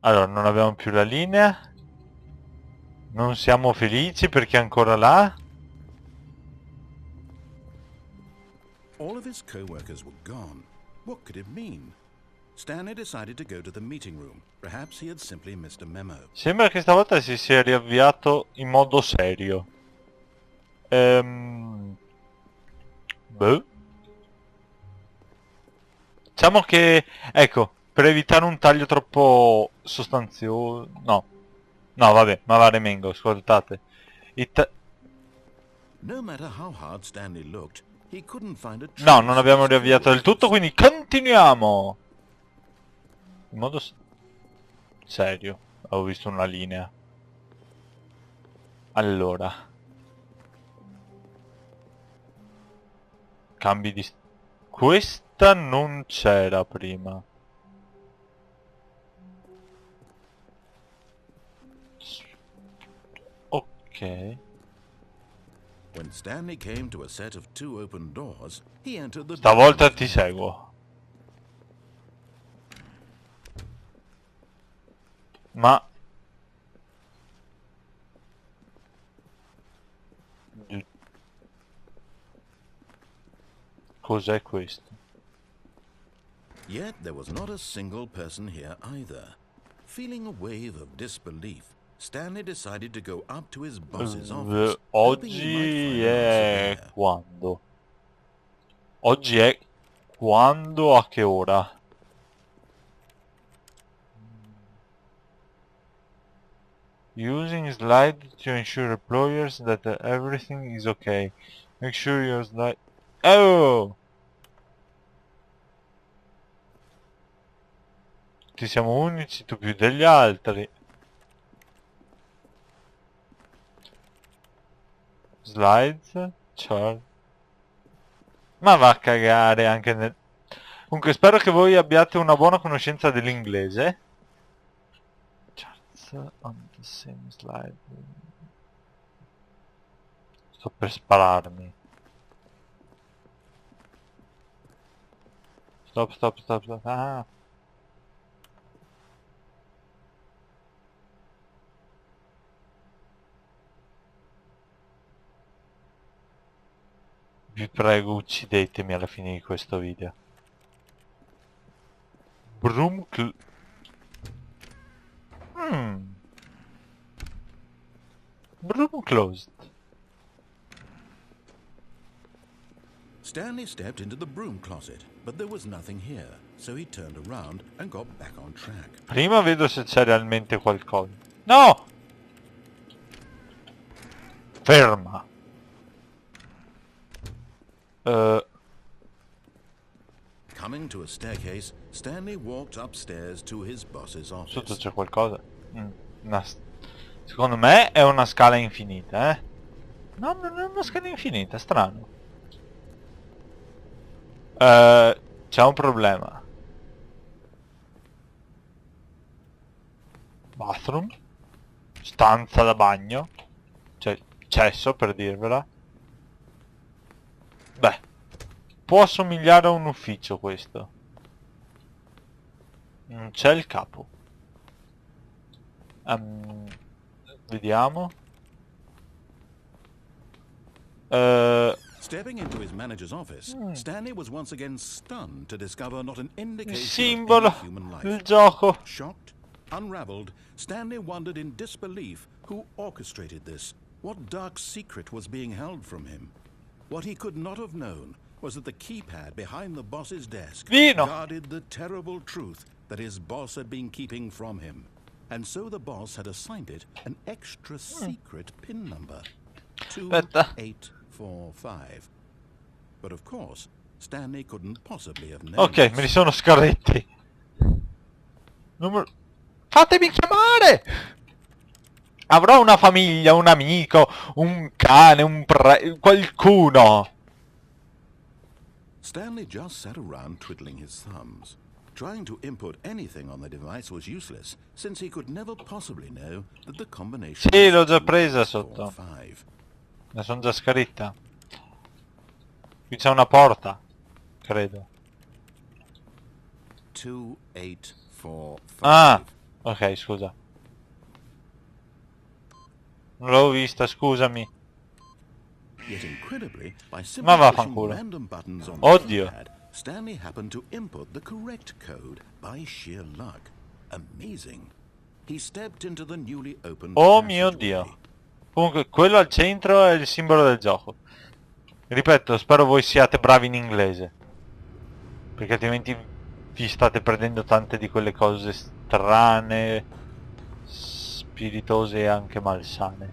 Allora, non abbiamo più la linea. Non siamo felici perché è ancora là. All of his co-workers were gone. What could it mean? Stanley decided to go to the meeting room. Perhaps he had simply missed a memo. Sembra che stavolta si sia riavviato in modo serio. Boh. Diciamo che, ecco, per evitare un taglio troppo sostanzioso... No. No, vabbè, ma va remengo, ascoltate. No matter how hard Stanley looked, he couldn't find a No, non trace of abbiamo his riavviato del tutto, co-workers. quindi continuiamo! In modo serio. Avevo visto una linea. Allora. Cambi di... Questa non c'era prima. Ok. When Stanley came to a set of 2 open doors, he entered the Stavolta building. ti seguo. Ma... Cos'è questo? Yet there was not a single person here either. Feeling a wave of disbelief, Stanley decided to go up to his boss's office, hoping he might Oggi find an answer è there. quando? Oggi è quando, a che ora? Using slide to ensure employers that everything is okay. Make sure your slide... Oh! Tutti siamo unici, tu più degli altri. Slides? Chart. Ma va a cagare anche nel... Comunque spero che voi abbiate una buona conoscenza dell'inglese. Charts on the same slide. Sto per spararmi. Stop, stop, stop, stop. Ah. Vi prego, uccidetemi alla fine di questo video. Broom Broom closed. Stanley stepped into the broom closet, but there was nothing here, so he turned around and got back on track. Prima vedo se c'è realmente qualcosa. No! Ferma. Coming to a staircase, Stanley walked upstairs to his boss's Sotto office. c'è qualcosa. Secondo me è una scala infinita, eh? No, non è una scala infinita, strano. C'è un problema. Bathroom. Stanza da bagno. Cioè, cesso per dirvela. Beh, può assomigliare a un ufficio questo. Non c'è il capo. Vediamo. Stepping into his manager's office, Stanley was once again stunned to discover not an Il indication simbolo. of any human life. Il gioco. Shocked, unraveled, Stanley wondered in disbelief who orchestrated this. What dark secret was being held from him? What he could not have known was that the keypad behind the boss's desk Vino. guarded the terrible truth that his boss had been keeping from him. And so the boss had assigned it an extra secret PIN number. 2845. But of course, Stanley couldn't possibly have known. Ok, me li sono scorretti. Fatemi chiamare! Avrò una famiglia, un amico, un cane, qualcuno. Stanley just sat around twiddling his thumbs. Trying to input anything on the device was useless, since he could never possibly know that the combination Sì, was l'ho già presa sotto. 2845. La sono già scritta. Qui c'è una porta, credo. 2845. Ah, Ok, scusa. Non l'avevo vista, scusami. Yet incredibly, by Ma simply pushing vaffanculo. random buttons on the Oddio. keypad, Stanley happened to input the correct code by sheer luck. Amazing. He stepped into the newly opened Oh mio passageway. Dio. Comunque, quello al centro è il simbolo del gioco. Ripeto, spero voi siate bravi in inglese. Perché altrimenti vi state perdendo tante di quelle cose strane, spiritose e anche malsane.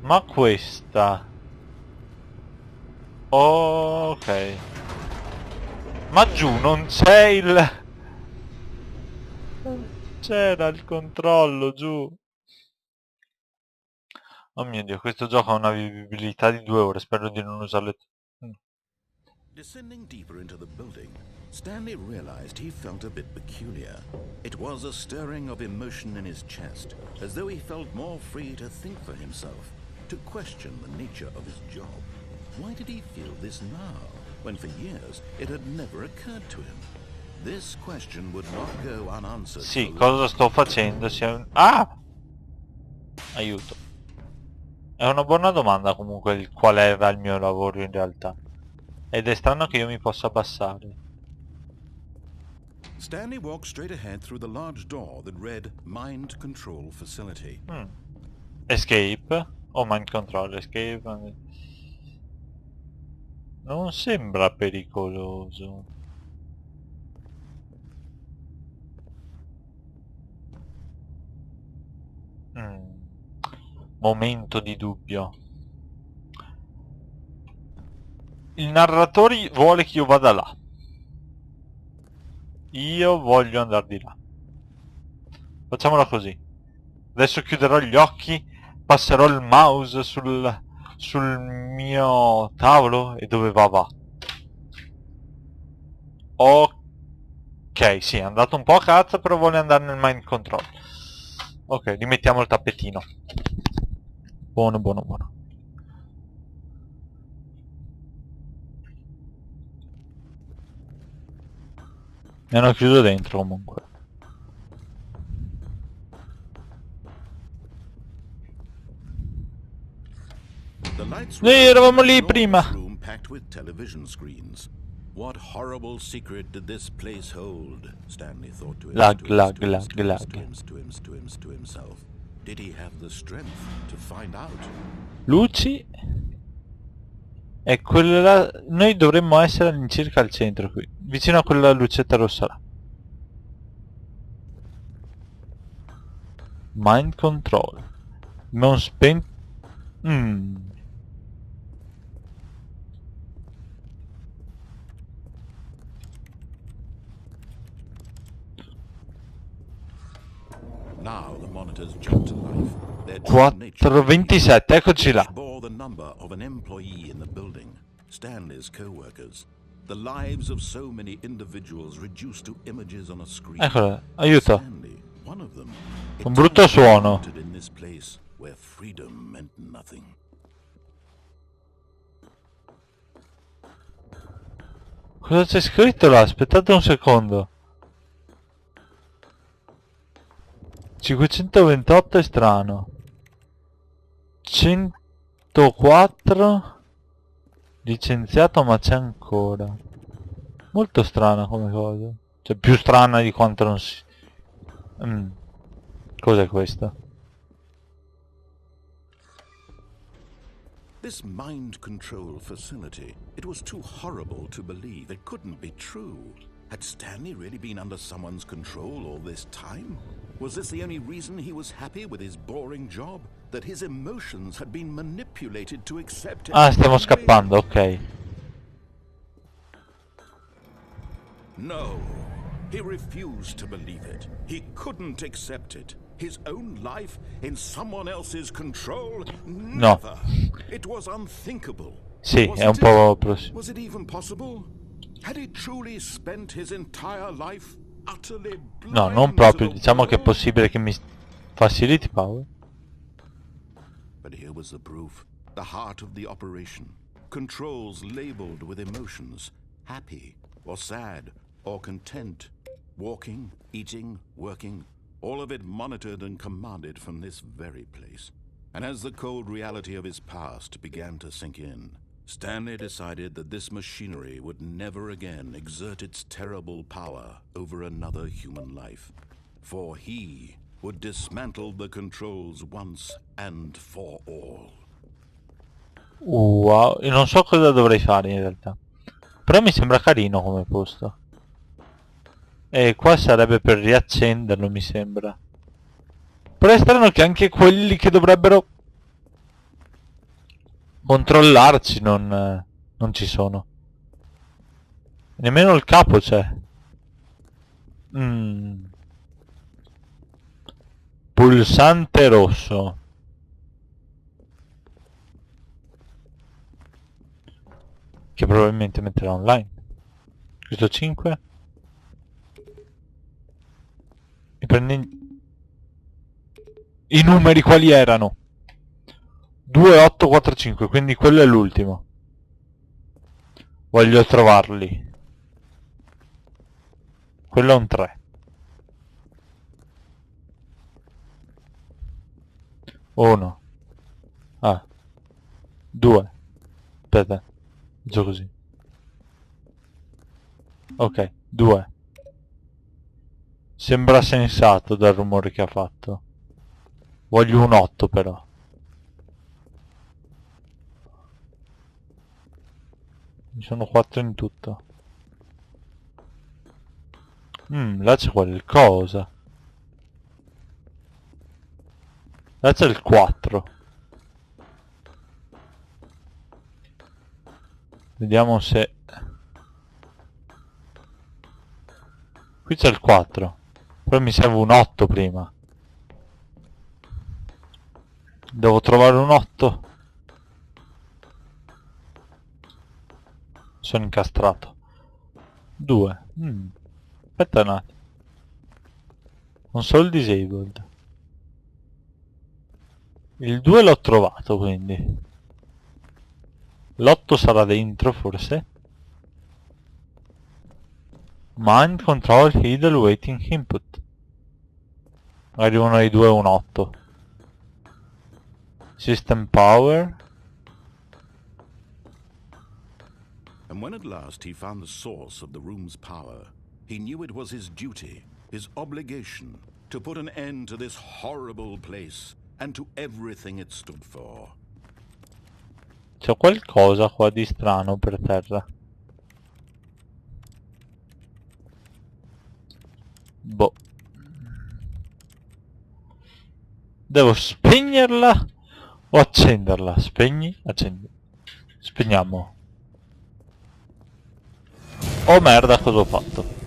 Ma questa... Ok. Ma giù non c'è il... C'era il controllo giù. Oh mio Dio, questo gioco ha una vivibilità di 2 ore, spero di non usarle... Descending deeper into the building, Stanley realized he felt a bit peculiar. It was a stirring of emotion in his chest, as though he felt more free to think for himself, to question the nature of his job. Why did he feel this now, when for years it had never occurred to him? This question would not go unanswered. Sì, cosa sto facendo? Ah! Aiuto. È una buona domanda comunque qual era il mio lavoro in realtà. Ed è strano che io mi possa abbassare. Stanley walked straight ahead through the large door that read Mind Control Facility. Escape? O mind control, escape? Non sembra pericoloso. Momento di dubbio. Il narratore vuole che io vada là. Io voglio andare di là. Facciamola così. Adesso chiuderò gli occhi, passerò il mouse sul mio tavolo e dove va. Ok, sì, è andato un po' a cazzo, però vuole andare nel mind control. Ok, rimettiamo il tappetino. Buono, buono, buono. Mi hanno chiuso dentro comunque. The lights Noi eravamo lì prima. room packed with television screens. What horrible secret did this place hold? Stanley thought to himself. Did he have the strength to find out? Luci. E quella là... Noi dovremmo essere all'incirca al centro qui, vicino a quella lucetta rossa là. Mind control. Non spent... Now the monitors jumped to life. Their true 427, eccoci là. bore the number of an employee in the building, Stanley's co-workers. The lives of so many individuals reduced to images on a screen. Eccola, aiuto. Stanley, one of them. Un brutto suono. In this place where freedom meant nothing. Cosa c'è scritto là? Aspettate un secondo. 528 è strano. 104 licenziato, ma c'è ancora. Molto strana come cosa. Cioè più strana di quanto non si... Cos'è questo? This mind control facility, it was too horrible to believe. It couldn't be true. Had Stanley really been under someone's control all this time? Was this the only reason he was happy with his boring job? That his emotions had been manipulated to accept it? Ah, stiamo scappando, ok. No, he refused to believe it. He couldn't accept it. His own life in someone else's control? No. Never. It was unthinkable. Sì, Was è un it? po' prossimo. Was it even possible? Had he truly spent his entire life utterly blind? No, non proprio. Diciamo che è possibile che mi faciliti power. But here was the proof. The heart of the operation. Controls labeled with emotions. Happy or sad or content. Walking, eating, working, all of it monitored and commanded from this very place. And as the cold reality of his past began to sink in, Stanley decided that this machinery would never again exert its terrible power over another human life. For he would dismantle the controls once and for all. Wow, io non so cosa dovrei fare in realtà. Però mi sembra carino come posto. E qua sarebbe per riaccenderlo, mi sembra. Però è strano che anche quelli che dovrebbero controllarci non ci sono. Nemmeno il capo c'è. Pulsante rosso. Che probabilmente metterà online. Questo 5. E prende i numeri quali erano? 2, 8, 4, 5, quindi quello è l'ultimo. Voglio trovarli. Quello è un 3. 1. Ah. 2. Aspetta. Faccio così. Ok, 2. Sembra sensato dal rumore che ha fatto. Voglio un 8 però. Ci sono 4 in tutto. Là c'è qualcosa. Là c'è il 4. Vediamo se... Qui c'è il 4. Però mi serve un 8 prima. Devo trovare un 8. Sono incastrato. 2. Aspetta un attimo. Console disabled. Il 2 l'ho trovato, quindi. L'8 sarà dentro, forse. Mind control hidden waiting input. Magari uno dei due è un 8. System power. And when at last he found the source of the room's power, he knew it was his duty, his obligation, to put an end to this horrible place and to everything it stood for. C'è qualcosa qua di strano per terra. Boh. Devo spegnerla o accenderla? Spegni, accendi. Spegniamo. Oh merda, cosa ho fatto?